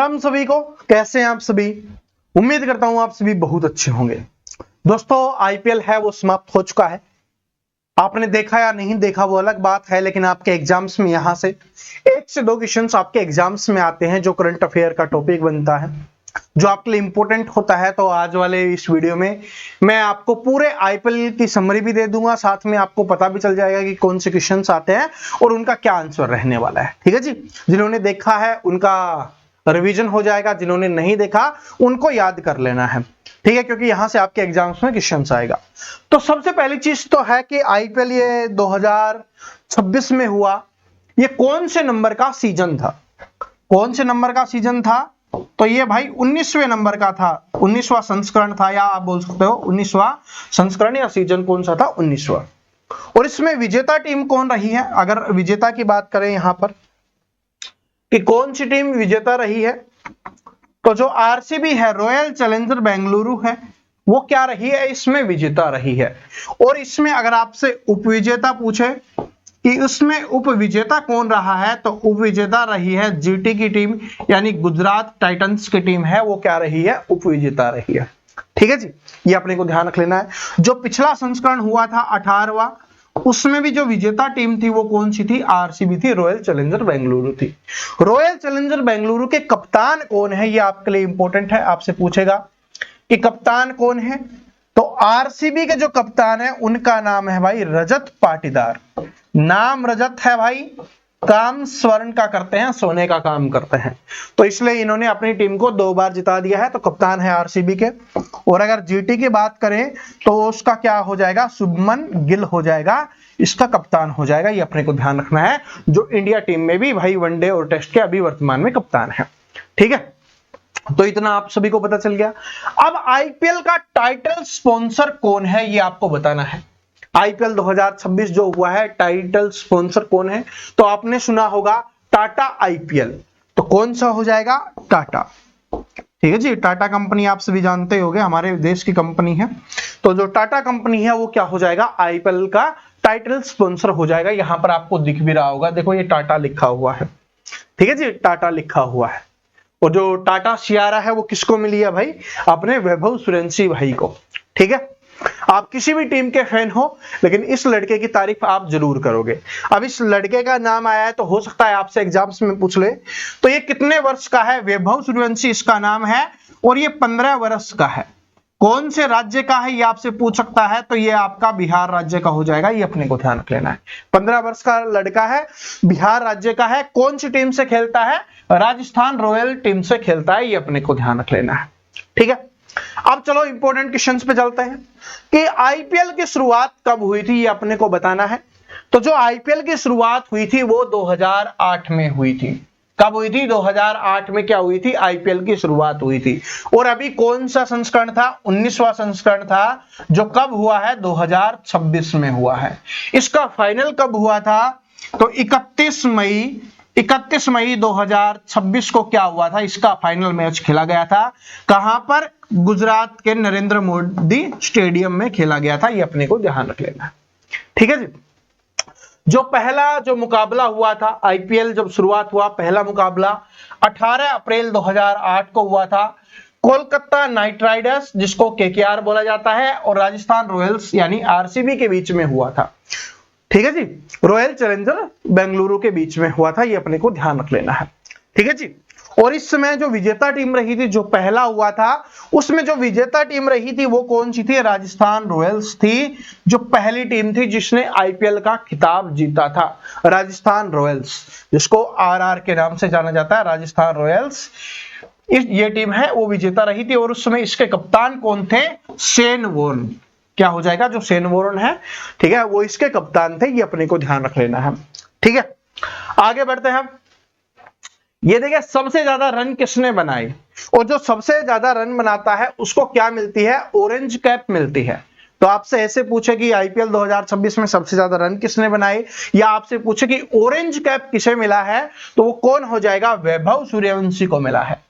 राम सभी को। कैसे हैं आप सभी? उम्मीद करता हूं आप सभी बहुत अच्छे होंगे। दोस्तों, आईपीएल है वो समाप्त हो चुका है। आपने देखा या नहीं देखा वो अलग बात है, लेकिन आपके एग्जाम्स में यहां से 1 से 2 क्वेश्चंस आपके एग्जाम्स में आते हैं जो करंट अफेयर का टॉपिक बनता है, जो आपके लिए इंपॉर्टेंट होता है। तो आज वाले इस वीडियो में मैं आपको पूरे आईपीएल की समरी भी दे दूंगा, साथ में आपको पता भी चल जाएगा कि कौन से क्वेश्चंस आते हैं और उनका क्या आंसर रहने वाला है। ठीक है जी, जिन्होंने देखा है उनका रिवीजन हो जाएगा, जिन्होंने नहीं देखा उनको याद कर लेना है। ठीक है, क्योंकि यहां से आपके एग्जाम्स में क्वेश्चंस आएगा। तो सबसे पहली चीज तो है कि आईपीएल ये 2026 में हुआ। ये कौन से नंबर का सीजन था? कौन से नंबर का सीजन था? तो ये भाई 19वें नंबर का था, 19वां संस्करण था, या आप बोल सकते हो 19वां संस्करण, या सीजन कौन सा था? 19वां। और इसमें विजेता टीम कौन रही है? अगर विजेता की बात करें यहां पर कि कौन सी टीम विजेता रही है, तो जो आरसीबी है, रॉयल चैलेंजर बेंगलुरु है, वो क्या रही है? इसमें विजेता रही है। और इसमें अगर आपसे उपविजेता पूछे कि उसमें उपविजेता कौन रहा है, तो उपविजेता रही है जीटी की टीम, यानी गुजरात टाइटंस की टीम है, वो क्या रही है? उपविजेता रही है। ठीक है जी, ये अपने को ध्यान रख लेना है। जो पिछला संस्करण हुआ था 18वां, उसमें भी जो विजेता टीम थी वो कौन सी थी? आरसीबी थी, रॉयल चैलेंजर बेंगलुरु थी। रॉयल चैलेंजर बेंगलुरु के कप्तान कौन है, ये आपके लिए इंपॉर्टेंट है। आपसे पूछेगा कि कप्तान कौन है, तो आरसीबी के जो कप्तान है उनका नाम है भाई रजत पाटीदार। नाम रजत है भाई, काम स्वर्ण का करते हैं, सोने का काम करते हैं, तो इसलिए इन्होंने अपनी टीम को 2 बार जिता दिया है। तो कप्तान है आरसीबी के। और अगर जीटी की बात करें तो उसका क्या हो जाएगा? शुभमन गिल हो जाएगा, इसका कप्तान हो जाएगा। ये अपने को ध्यान रखना है, जो इंडिया टीम में भी भाई वनडे और टेस्ट के अभी वर्तमान में कप्तान है। ठीक है, तो इतना आप सभी को पता चल गया। अब आईपीएल का टाइटल स्पॉन्सर कौन है, ये आपको बताना है। आईपीएल 2026 जो हुआ है, टाइटल स्पॉन्सर कौन है? तो आपने सुना होगा टाटा आईपीएल। तो कौन सा हो जाएगा? टाटा। ठीक है जी, टाटा कंपनी आप सभी जानते होंगे, हमारे देश की कंपनी है। तो जो टाटा कंपनी है वो क्या हो जाएगा? आईपीएल का टाइटल स्पॉन्सर हो जाएगा। यहां पर आपको दिख भी रहा होगा, देखो ये टाटा लिखा हुआ है। ठीक है जी, टाटा लिखा हुआ है। और जो टाटा सियारा है वो किसको मिली है भाई? अपने वैभव सूर्यवंशी भाई को। ठीक है, आप किसी भी टीम के फैन हो, लेकिन इस लड़के की तारीफ आप जरूर करोगे। अब इस लड़के का नाम आया है तो हो सकता है आपसे एग्जाम्स में पूछ ले, तो ये कितने वर्ष का है? वैभव सूर्यवंशी इसका नाम है, और ये 15 वर्ष का है। कौन से राज्य का है ये आपसे पूछ सकता है, तो ये आपका बिहार राज्य का हो जाएगा। ये अपने को ध्यान रख लेना है। 15 वर्ष का लड़का है, बिहार राज्य का है। कौन सी टीम से खेलता है? राजस्थान रॉयल टीम से खेलता है। ये अपने को ध्यान रख लेना है। ठीक है, अब चलो इंपॉर्टेंट क्वेश्चंस पे चलते हैं कि आईपीएल की शुरुआत कब हुई थी, ये अपने को बताना है। तो जो आईपीएल की शुरुआत हुई थी वो 2008 में हुई थी। कब हुई थी? 2008 में क्या हुई थी? आईपीएल की शुरुआत हुई थी। और अभी कौन सा संस्करण था? 19वां संस्करण था, जो कब हुआ है? 2026 में हुआ है। इसका फाइनल कब हुआ था? तो 31 मई 2026 को क्या हुआ था? इसका फाइनल मैच खेला गया था। कहां पर? गुजरात के नरेंद्र मोदी स्टेडियम में खेला गया था। ये अपने को ध्यान रख लेना है। ठीक है जी, जो पहला जो मुकाबला हुआ था आईपीएल जब शुरुआत हुआ, पहला मुकाबला 18 अप्रैल 2008 को हुआ था। कोलकाता नाइट राइडर्स, जिसको केकेआर बोला जाता है, और राजस्थान रॉयल्स यानी आरसीबी के बीच में हुआ था। ठीक है जी, रॉयल चैलेंजर बेंगलुरु के बीच में हुआ था। ये अपने को ध्यान रख लेना है। ठीक है जी, और इस समय जो विजेता टीम रही थी, जो पहला हुआ था, उसमें जो विजेता टीम रही थी वो कौन सी थी? राजस्थान रॉयल्स थी, जो पहली टीम थी जिसने आईपीएल का खिताब जीता था। राजस्थान रॉयल्स, जिसको आरआर के नाम से जाना जाता है, राजस्थान रॉयल्स, ये टीम है वो विजेता रही थी। और उस समय इसके कप्तान कौन थे? Shane Warne. क्या हो जाएगा? जो शेन वॉर्न है, ठीक है, वो इसके कप्तान थे। ये अपने को ध्यान रख लेना है। ठीक है, आगे बढ़ते हैं। ये देखिए, सबसे ज्यादा रन किसने बनाए? और जो सबसे ज्यादा रन बनाता है उसको क्या मिलती है? ऑरेंज कैप मिलती है। तो आपसे ऐसे पूछे कि आईपीएल 2026 में सबसे ज्यादा रन किसने बनाए, या आपसे पूछे कि ऑरेंज कैप किसे मिला है, तो वो कौन हो जाएगा? वैभव सूर्यवंशी को मिला है।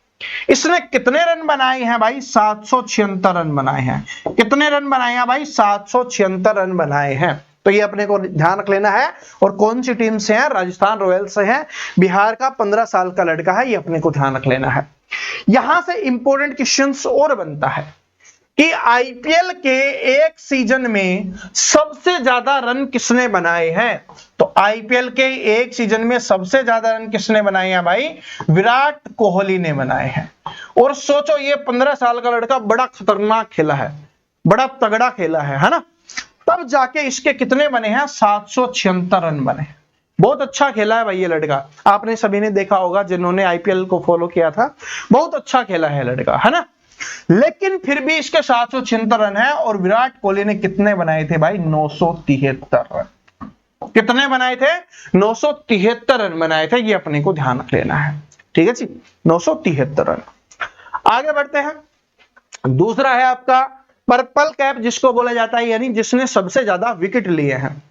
इसने कितने रन बनाए हैं भाई? 776 रन बनाए हैं। कितने रन बनाए हैं भाई? 776 रन बनाए हैं। तो ये अपने को ध्यान रख लेना है। और कौन सी टीम से है? राजस्थान रॉयल्स से है। बिहार का 15 साल का लड़का है, ये अपने को ध्यान रख लेना है। यहां से इंपॉर्टेंट क्वेश्चंस और बनता है कि आईपीएल के एक सीजन में सबसे ज्यादा रन किसने बनाए हैं। तो आईपीएल के एक सीजन में सबसे ज्यादा रन किसने बनाए हैं भाई, विराट कोहली ने बनाए हैं। और सोचो ये 15 साल का लड़का बड़ा खतरनाक खेला है, बड़ा तगड़ा खेला है ना, तब जाके इसके कितने बने हैं, 776 रन बने हैं। बहुत अच्छा खेला है भाई ये लड़का, आपने सभी ने देखा होगा जिन्होंने आईपीएल को फॉलो किया था, बहुत अच्छा खेला है लड़का, है ना। लेकिन फिर भी इसके 776 रन है और विराट कोहली ने कितने बनाए थे भाई, 973 रन। कितने बनाए थे, 973 रन बनाए थे, ये अपने को ध्यान रख लेना है, ठीक है जी, 973 रन। आगे बढ़ते हैं। दूसरा है आपका पर्पल कैप जिसको बोला जाता है, यानी जिसने सबसे ज्यादा विकेट लिए हैं,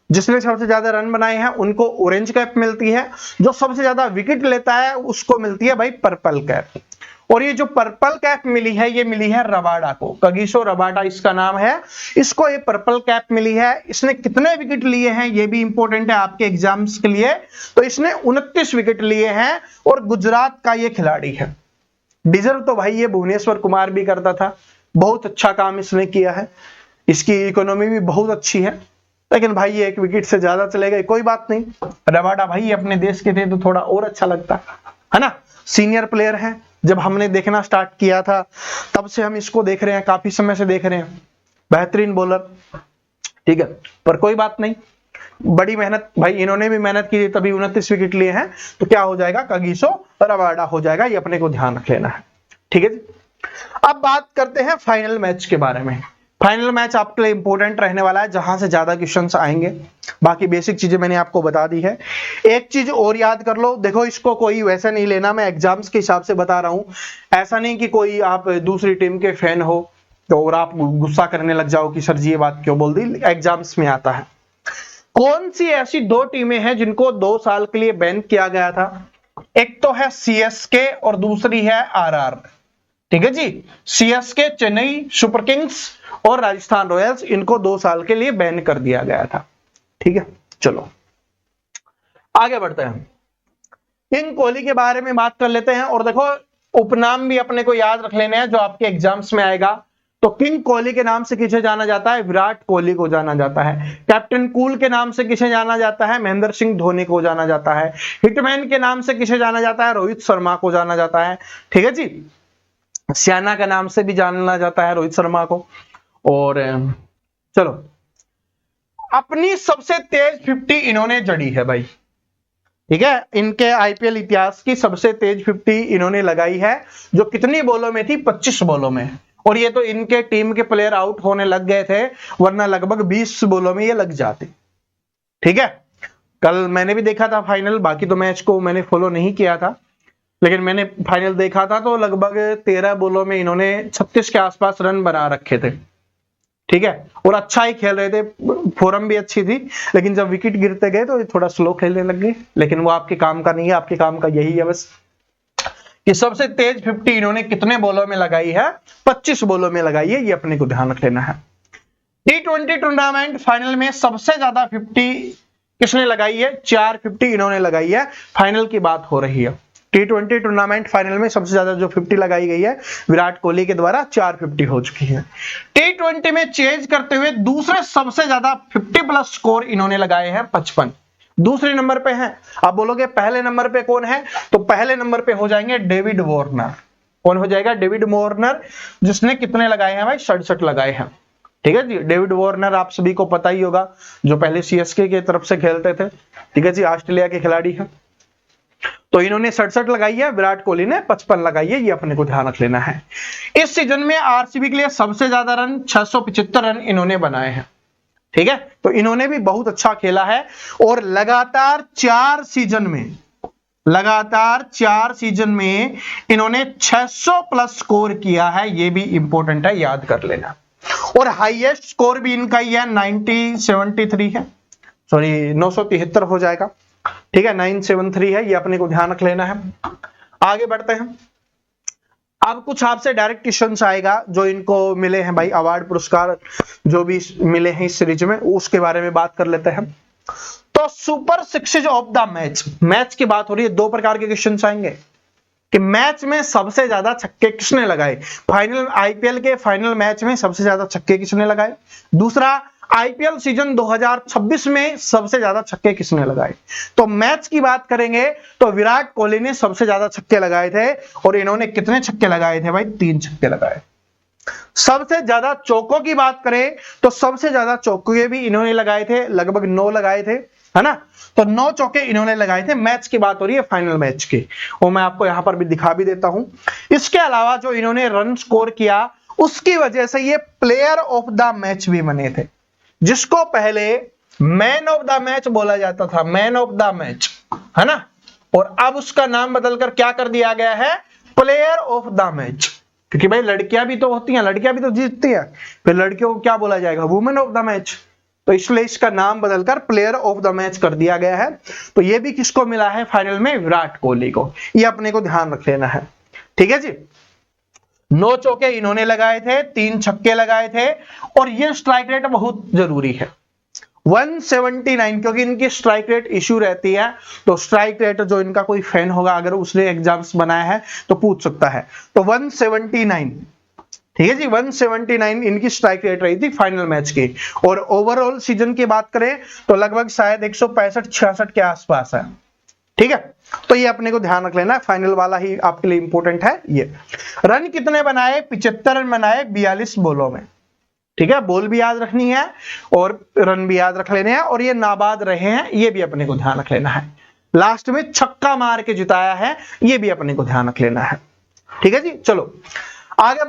जिसने सबसे ज्यादा रन बनाए हैं उनको ऑरेंज कैप मिलती है, जो सबसे ज्यादा विकेट लेता है उसको मिलती है भाई पर्पल कैप। और ये जो पर्पल कैप मिली है ये मिली है रबाडा को, कगिसो रबाडा इसका नाम है, इसको ये पर्पल कैप मिली है। इसने कितने विकेट लिए हैं ये भी इंपॉर्टेंट है आपके एग्जाम्स के लिए, तो इसने 29 विकेट लिए हैं और गुजरात का ये खिलाड़ी है। डिजर्व तो भाई ये भुवनेश्वर कुमार भी करता था, बहुत अच्छा काम इसने किया है, इसकी इकोनॉमी भी बहुत अच्छी है, लेकिन भाई ये एक विकेट से ज्यादा चले गए, कोई बात नहीं, रबाडा भाई अपने देश के थे तो थोड़ा और अच्छा लगता है ना। सीनियर प्लेयर है, जब हमने देखना स्टार्ट किया था तब से हम इसको देख रहे हैं, काफी समय से देख रहे हैं, बेहतरीन बॉलर, ठीक है, पर कोई बात नहीं, बड़ी मेहनत भाई, इन्होंने भी मेहनत की तभी 29 विकेट लिए हैं, तो क्या हो जाएगा, कगिसो रबाडा हो जाएगा, ये अपने को ध्यान रख लेना है, ठीक है जी। अब बात करते हैं फाइनल मैच के बारे में। फाइनल मैच आपके लिए इंपॉर्टेंट रहने वाला है, जहां से ज्यादा क्वेश्चंस आएंगे, बाकी बेसिक चीजें मैंने आपको बता दी है। एक चीज और याद कर लो, देखो इसको कोई वैसा नहीं लेना, मैं एग्जाम्स के हिसाब से बता रहा हूं, ऐसा नहीं कि कोई आप दूसरी टीम के फैन हो तो और आप गुस्सा करने लग जाओ कि सर जी ये बात क्यों बोल दी, एग्जाम्स में आता है। कौन सी ऐसी दो टीमें हैं जिनको 2 साल के लिए बैन किया गया था, एक तो है सीएसके और दूसरी है आरआर, ठीक है जी। सीएसके चेन्नई सुपर किंग्स और राजस्थान रॉयल्स, इनको 2 साल के लिए बैन कर दिया गया था, ठीक है। चलो आगे बढ़ते हैं, किंग कोहली के बारे में बात कर लेते हैं। और देखो उपनाम भी अपने को याद रख लेने हैं जो आपके एग्जाम्स में आएगा। तो किंग कोहली के नाम से किसे जाना जाता है, विराट कोहली को जाना जाता है। कैप्टन कूल के नाम से किसे जाना जाता है, महेंद्र सिंह धोनी को जाना जाता है। हिटमैन के नाम से किसे जाना जाता है, रोहित शर्मा को जाना जाता है, ठीक है जी। सियाना के नाम से भी जाना जाता है रोहित शर्मा को। और चलो अपनी सबसे तेज 50 इन्होंने जड़ी है भाई, ठीक है, इनके आईपीएल इतिहास की सबसे तेज 50 इन्होंने लगाई है, जो कितनी बॉलों में थी, 25 बॉलों में। और ये तो इनके टीम के प्लेयर आउट होने लग गए थे, वरना लगभग 20 बॉलों में ये लग जाते, ठीक है। कल मैंने भी देखा था फाइनल, बाकी तो मैच को मैंने फॉलो नहीं किया था, लेकिन मैंने फाइनल देखा था तो लगभग 13 बॉलों में इन्होंने 36 के आसपास रन बना रखे थे, ठीक है। और अच्छा ही खेल रहे थे, फॉर्म भी अच्छी थी, लेकिन जब विकेट गिरते गए तो थोड़ा स्लो खेलने लग गए, लेकिन वो आपके काम का नहीं है, आपके काम का यही है बस कि सबसे तेज 50 इन्होंने कितने बॉलों में लगाई है, 25 बॉलों में लगाई है, ये अपने को ध्यान रख लेना है। T20 टूर्नामेंट फाइनल में सबसे ज्यादा 50 किसने लगाई है, 4 50 इन्होंने लगाई है, फाइनल की बात हो रही है। T20 टूर्नामेंट फाइनल में सबसे ज्यादा जो 50 लगाई गई है विराट कोहली के द्वारा 4 50 हो चुकी है। T20 में चेंज करते हुए दूसरे सबसे ज्यादा 50 प्लस स्कोर इन्होंने लगाए हैं 55, दूसरे नंबर पे हैं। आप बोलोगे पहले नंबर पे कौन है, तो पहले नंबर पे हो जाएंगे डेविड वार्नर। कौन हो जाएगा, डेविड वार्नर, जिसने कितने लगाए हैं भाई, 67 लगाए हैं, ठीक है जी। डेविड वार्नर आप सभी को पता ही होगा, जो पहले सीएसके की तरफ से खेलते थे, ठीक है जी, ऑस्ट्रेलिया के खिलाड़ी हैं। तो इन्होंने 67 लगाई है, विराट कोहली ने 55 लगाई है, ये अपने को ध्यान रख लेना है। इस सीजन में आरसीबी के लिए सबसे ज्यादा रन 675 रन इन्होंने बनाए हैं, ठीक है। तो इन्होंने भी बहुत अच्छा खेला है और लगातार 4 सीजन में इन्होंने 600 प्लस स्कोर किया है, ये भी इंपॉर्टेंट है, याद कर लेना। और हाईएस्ट स्कोर भी इनका ही है, 973 है, सॉरी 973 हो जाएगा, ठीक है, 973 है, ये अपने को ध्यान रख लेना है। आगे बढ़ते हैं। अब कुछ आपसे डायरेक्ट क्वेश्चंस आएगा जो इनको मिले हैं भाई, अवार्ड पुरस्कार जो भी मिले हैं इस सीरीज में, उसके बारे में बात कर लेते हैं। तो super sixes of the match की बात हो रही है, 2 प्रकार के क्वेश्चंस आएंगे। कि मैच में सबसे ज्यादा छक्के किसने लगाए, फाइनल आईपीएल के फाइनल मैच में सबसे ज्यादा छक्के किसने लगाए। दूसरा, आईपीएल सीजन 2026 में सबसे ज्यादा छक्के किसने लगाए। तो मैच की बात करेंगे तो विराट कोहली ने सबसे ज्यादा छक्के लगाए थे, और इन्होंने कितने छक्के लगाए थे भाई, 3 छक्के लगाए। सबसे ज्यादा चौकों की बात करें तो सबसे ज्यादा चौके भी इन्होंने लगाए थे, लगभग 9 लगाए थे, है ना। तो 9 चौके इन्होंने लगाए थे। मैच की बात हो रही है फाइनल मैच की, और मैं आपको यहां पर भी दिखा भी देता हूं। इसके अलावा जो इन्होंने रन स्कोर किया उसकी वजह से ये प्लेयर ऑफ द मैच भी बने थे, जिसको पहले मैन ऑफ द मैच बोला जाता था, मैन ऑफ द मैच, है ना। और अब उसका नाम बदलकर क्या कर दिया गया है, प्लेयर ऑफ द मैच। क्योंकि भाई लड़कियां भी तो होती हैं, लड़कियां भी तो जीतती हैं, फिर लड़कियों को क्या बोला जाएगा, वुमेन ऑफ द मैच। तो इसलिए इसका नाम बदलकर प्लेयर ऑफ द मैच कर दिया गया है। तो ये भी किसको मिला है फाइनल में, विराट कोहली को। ये अपने को ध्यान रख लेना है, ठीक है जी। 9 चौके इन्होंने लगाए थे, 3 छक्के लगाए थे, और ये स्ट्राइक रेट बहुत जरूरी है 179, क्योंकि इनकी स्ट्राइक रेट इश्यू रहती है। तो स्ट्राइक रेट जो इनका कोई फैन होगा अगर उसने एग्जाम्स बनाया है तो पूछ सकता है। तो 179, ठीक है जी, 179 इनकी स्ट्राइक रेट रही थी फाइनल मैच की। और ओवरऑल सीजन की बात करें तो लगभग शायद 165-66 के आसपास है, ठीक है। तो ये अपने को ध्यान रख लेना है, फाइनल वाला ही आपके लिए इंपॉर्टेंट है ये। रन कितने बनाए, 75 रन बनाए 42 बॉलों में, ठीक है। बॉल भी याद रखनी है और रन भी याद रख लेने हैं, और ये नाबाद रहे हैं, ये भी अपने को ध्यान रख लेना है। लास्ट में छक्का मार के जिताया है, ये भी अपने को ध्यान रख लेना है, ठीक है जी। चलो आगे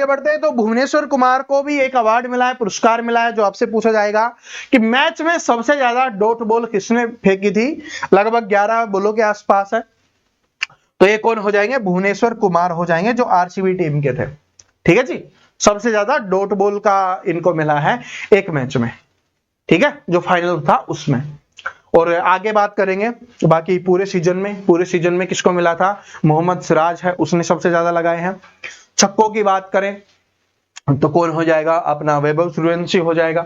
बढ़ते हैं तो भुवनेश्वर कुमार को भी एक अवार्ड मिला है, पुरस्कार मिला है, जो आपसे पूछा जाएगा कि मैच में सबसे ज्यादा डॉट बॉल किसने फेंकी थी, लगभग 11 बॉलों के आसपास है। तो ये कौन हो जाएंगे, भुवनेश्वर कुमार हो जाएंगे, जो आरसीबी टीम के थे, ठीक है जी। सबसे ज्यादा डॉट बॉल का इनको मिला है एक मैच में, ठीक है, जो फाइनल था उसमें। और आगे बात करेंगे बाकी पूरे सीजन में किसको मिला था, मोहम्मद सिराज है, उसने सबसे ज्यादा लगाए हैं। छक्कों की बात करें तो कौन हो जाएगा, अपना वैभव सूर्यवंशी हो जाएगा।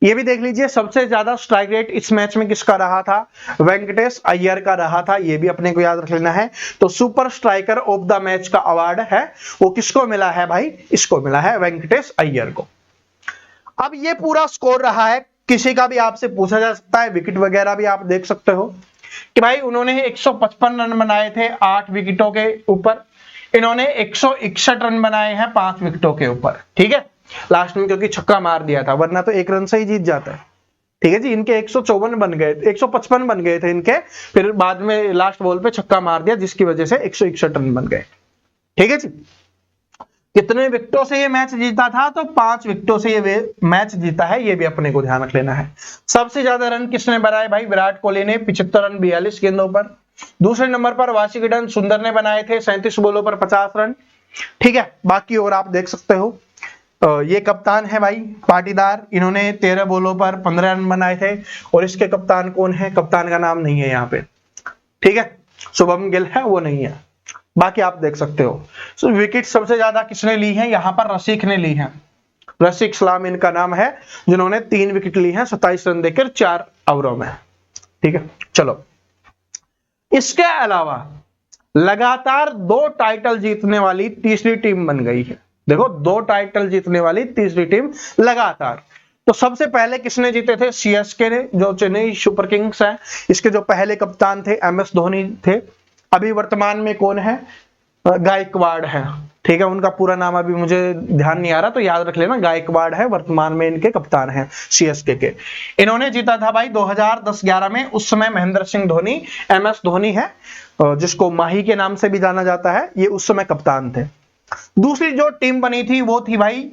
ये भी देख लीजिए सबसे ज्यादा स्ट्राइक रेट इस मैच में किसका रहा था, वेंकटेश अय्यर का रहा था, ये भी अपने को याद रख लेना है। तो super striker of the match का अवार्ड है वो किसको मिला है भाई, इसको मिला है वेंकटेश अय्यर को। अब ये पूरा स्कोर रहा है, किसी का भी आपसे पूछा जा सकता है, विकेट वगैरह भी आप देख सकते हो कि भाई उन्होंने 155 रन बनाए थे 8 विकेटों के ऊपर, इन्होंने 161 रन बनाए हैं 5 विकेटों के ऊपर, ठीक है। लास्ट में क्योंकि छक्का मार दिया था, वरना तो 1 रन से ही जीत जाता है, ठीक है जी। इनके 154 बन गए, 155 बन गए थे इनके, फिर बाद में लास्ट बॉल पे छक्का मार दिया जिसकी वजह से 161 रन बन गए, ठीक है जी। कितने विकेटों से ये मैच जीता था, तो 5 विकेटों से ये मैच जीता है, ये भी अपने को ध्यान रख लेना है। सबसे ज्यादा रन किसने बनाए भाई, विराट कोहली ने 75 रन 42 गेंदों पर। दूसरे नंबर पर वाशिंगटन सुंदर ने बनाए थे 37 बॉलों पर 50 रन, ठीक है। बाकी और आप देख सकते हो, ये कप्तान है भाई पाटीदार, इन्होंने 13 बॉलों पर 15 रन बनाए थे। और इसके कप्तान कौन है, कप्तान का नाम नहीं है यहाँ पे, ठीक है, शुभम गिल है, वो नहीं है। बाकी आप देख सकते हो। विकेट सबसे ज्यादा किसने ली है, यहाँ पर रशीक ने ली है, रशीक सलाम इनका नाम है, जिन्होंने 3 विकेट ली है 27 रन देकर 4 ओवरों में, ठीक है। चलो इसके अलावा लगातार 2 टाइटल जीतने वाली तीसरी टीम बन गई है। देखो 2 टाइटल जीतने वाली तीसरी टीम लगातार। तो सबसे पहले किसने जीते थे, सीएसके ने, जो चेन्नई सुपर किंग्स है, इसके जो पहले कप्तान थे एमएस धोनी थे। अभी वर्तमान में कौन है, गायकवाड़ है, ठीक है। उनका पूरा नाम अभी मुझे ध्यान नहीं आ रहा, तो याद रख लेना, गायकवाड़ है, वर्तमान में इनके कप्तान हैं सीएसके के। इन्होंने जीता था भाई 2010-11 में, उस समय महेंद्र सिंह धोनी, एमएस धोनी है जिसको माही के नाम से भी जाना जाता है, ये उस समय कप्तान थे। दूसरी जो टीम बनी थी वो थी भाई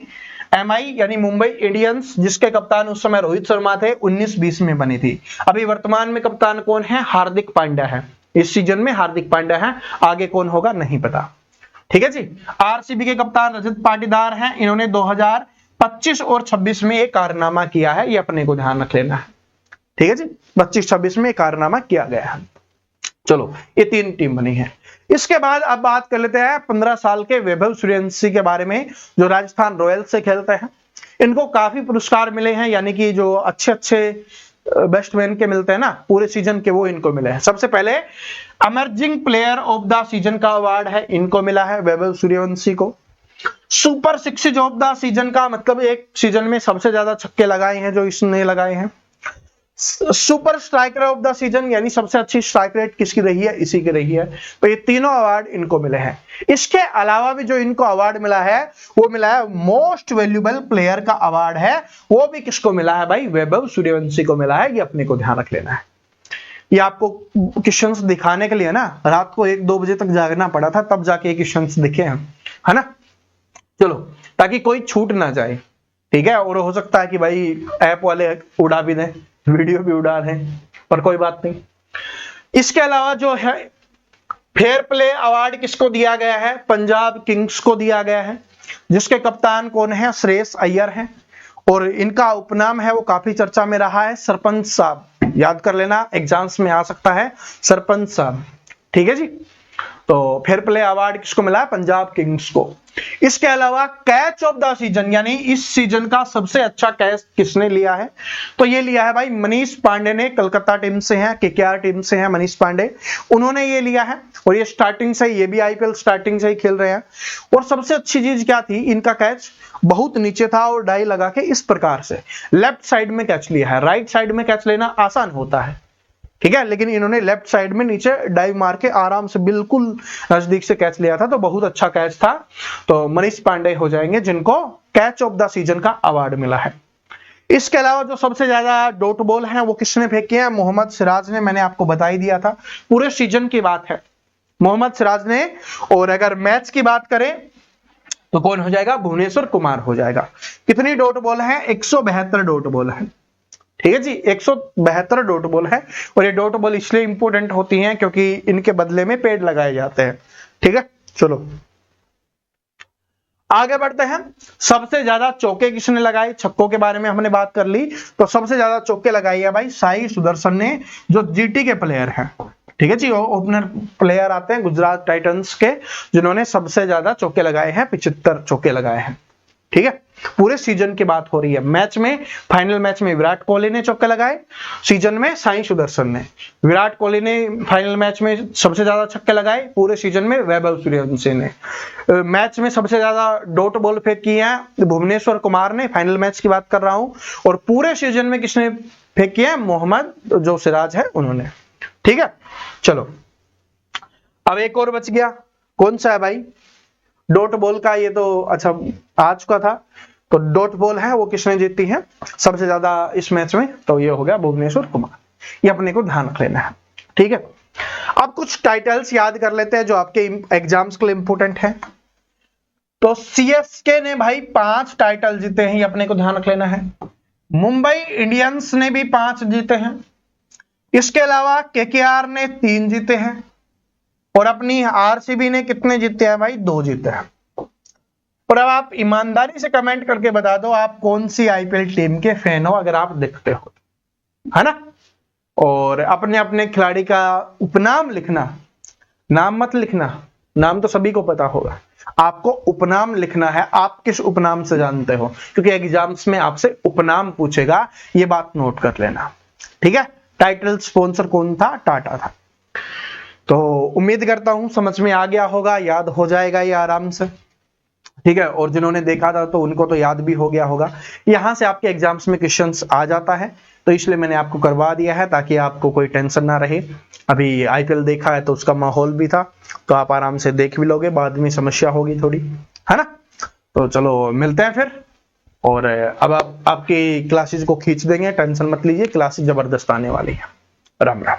एमआई यानी मुंबई इंडियंस, जिसके कप्तान उस समय रोहित शर्मा थे, 19-20 में बनी थी। अभी वर्तमान में कप्तान कौन है, हार्दिक पांड्या है, इस सीजन में हार्दिक पांड्या है, आगे कौन होगा नहीं पता, ठीक है जी। आरसीबी के कप्तान रजत पाटीदार हैं, इन्होंने 2025 और 26 में एक कारनामा किया है, ये अपने को ध्यान रख लेना है, ठीक है जी। 25-26 में कारनामा किया गया है। चलो ये 3 टीम बनी है। इसके बाद अब बात कर लेते हैं 15 साल के वैभव सूर्यवंशी के बारे में, जो राजस्थान रॉयल्स से खेलते हैं। इनको काफी पुरस्कार मिले हैं, यानी कि जो अच्छे बैट्समैन के मिलते हैं ना पूरे सीजन के, वो इनको मिले हैं। सबसे पहले emerging player of the season का अवार्ड है, इनको मिला है वैभव सूर्यवंशी को। Super sixes of the season का मतलब एक सीजन में सबसे ज्यादा छक्के लगाए हैं जो इसने लगाए हैं। Super striker of the season यानी सबसे अच्छी स्ट्राइक रेट किसकी रही है, इसी की रही है। तो ये तीनों अवार्ड इनको मिले हैं। इसके अलावा भी जो इनको अवार्ड मिला है वो मिला है मोस्ट वैल्यूएबल प्लेयर का अवार्ड है, वो भी किसको मिला है भाई, वैभव सूर्यवंशी को मिला है। ये अपने को ध्यान रख लेना है। ये आपको क्वेश्चंस दिखाने के लिए ना रात को 1-2 बजे तक जागना पड़ा था, तब जाके क्वेश्चंस दिखे हैं, है ना। चलो, ताकि कोई छूट ना जाए, ठीक है। और हो सकता है कि भाई ऐप वाले उड़ा भी दें, वीडियो भी उड़ा दें, पर कोई बात नहीं। इसके अलावा जो है फेयर प्ले अवार्ड किसको दिया गया है, पंजाब किंग्स को दिया गया है, जिसके कप्तान कौन है, श्रेयस अय्यर हैं। और इनका उपनाम है वो काफी चर्चा में रहा है, सरपंच साहब। याद कर लेना, एग्जाम्स में आ सकता है सरपंच साहब, ठीक है जी। तो फेयर प्ले अवार्ड किसको मिला है, पंजाब किंग्स को। इसके अलावा कैच ऑफ द सीजन यानी इस सीजन का सबसे अच्छा कैच किसने लिया है, तो ये लिया है भाई मनीष पांडे ने। कलकत्ता टीम से हैं, केकेआर टीम से हैं मनीष पांडे, उन्होंने ये लिया है। और ये स्टार्टिंग से, ये भी आईपीएल स्टार्टिंग से ही खेल रहे हैं। और सबसे अच्छी चीज क्या थी, इनका कैच बहुत नीचे था और डाई लगा के इस प्रकार से लेफ्ट साइड में कैच लिया है। राइट साइड में कैच लेना आसान होता है, ठीक है, लेकिन इन्होंने लेफ्ट साइड में नीचे डाइव मार के आराम से बिल्कुल नजदीक से कैच लिया था। तो बहुत अच्छा कैच था। तो मनीष पांडे हो जाएंगे जिनको कैच ऑफ द सीजन का अवार्ड मिला है। इसके अलावा जो सबसे ज्यादा डॉट बॉल है वो किसने फेंके हैं, मोहम्मद सिराज ने। मैंने आपको बता ही दिया था, पूरे सीजन की बात है, मोहम्मद सिराज ने। और अगर मैच की बात करें तो कौन हो जाएगा, भुवनेश्वर कुमार हो जाएगा। कितनी डॉट बॉल है, 172 डॉट बॉल है, ठीक है जी, 172 डॉट बॉल है। और ये डॉट बॉल इसलिए इंपॉर्टेंट होती हैं क्योंकि इनके बदले में पेड़ लगाए जाते हैं, ठीक है। चलो आगे बढ़ते हैं। सबसे ज्यादा चौके किसने लगाए, छक्कों के बारे में हमने बात कर ली। तो सबसे ज्यादा चौके लगाई है भाई साई सुदर्शन ने, जो जीटी के प्लेयर हैं, ठीक है जी। ओपनर प्लेयर आते हैं गुजरात टाइटंस के, जिन्होंने सबसे ज्यादा चौके लगाए हैं, 75 चौके लगाए हैं, ठीक है। पूरे सीजन की बात हो रही है। मैच में, फाइनल मैच में विराट कोहली ने चौके लगाए, सीजन में साई सुदर्शन ने। विराट कोहली ने फाइनल मैच में सबसे ज्यादा छक्के लगाए, पूरे सीजन में वैभव सूर्यवंशी ने। मैच में सबसे ज्यादा डॉट बॉल फेंकी है भुवनेश्वर कुमार ने, फाइनल मैच की बात कर रहा हूं। और पूरे सीजन में किसने फेंकी है, मोहम्मद जो सिराज है उन्होंने, ठीक है। चलो अब एक और बच गया, कौन सा है भाई, डॉट बॉल का। ये तो अच्छा आ चुका था। तो डॉट बॉल है वो किसने जीती है सबसे ज्यादा इस मैच में, तो ये हो गया भुवनेश्वर कुमार। ये अपने को ध्यान रख लेना है, ठीक है। अब कुछ टाइटल्स याद कर लेते हैं जो आपके एग्जाम्स के लिए इंपोर्टेंट है। तो सीएसके ने भाई 5 टाइटल जीते हैं, ये अपने को ध्यान रख लेना है। मुंबई इंडियंस ने भी 5 जीते हैं। इसके अलावा केकेआर ने 3 जीते हैं। और अपनी आरसीबी ने कितने जीते हैं भाई, 2 जीते हैं। और अब आप ईमानदारी से कमेंट करके बता दो आप कौन सी आईपीएल टीम के फैन हो, अगर आप देखते हो, है ना। और अपने अपने खिलाड़ी का उपनाम लिखना, नाम मत लिखना, नाम तो सभी को पता होगा, आपको उपनाम लिखना है। आप किस उपनाम से जानते हो, क्योंकि एग्जाम्स में आपसे उपनाम पूछेगा, ये बात नोट कर लेना, ठीक है। टाइटल स्पॉन्सर कौन था, टाटा था। तो उम्मीद करता हूं समझ में आ गया होगा, याद हो जाएगा ये आराम से, ठीक है। और जिन्होंने देखा था तो उनको तो याद भी हो गया होगा। यहां से आपके एग्जाम्स में क्वेश्चंस आ जाता है, तो इसलिए मैंने आपको करवा दिया है ताकि आपको कोई टेंशन ना रहे। अभी आईपीएल देखा है तो उसका माहौल भी था, तो आप आराम से देख भी लोगे, बाद में समस्या होगी थोड़ी, है ना। तो चलो मिलते हैं फिर। और अब आप आपकी क्लासेस को खींच देंगे, टेंशन मत लीजिए, क्लासेस जबरदस्त आने वाली है। राम राम।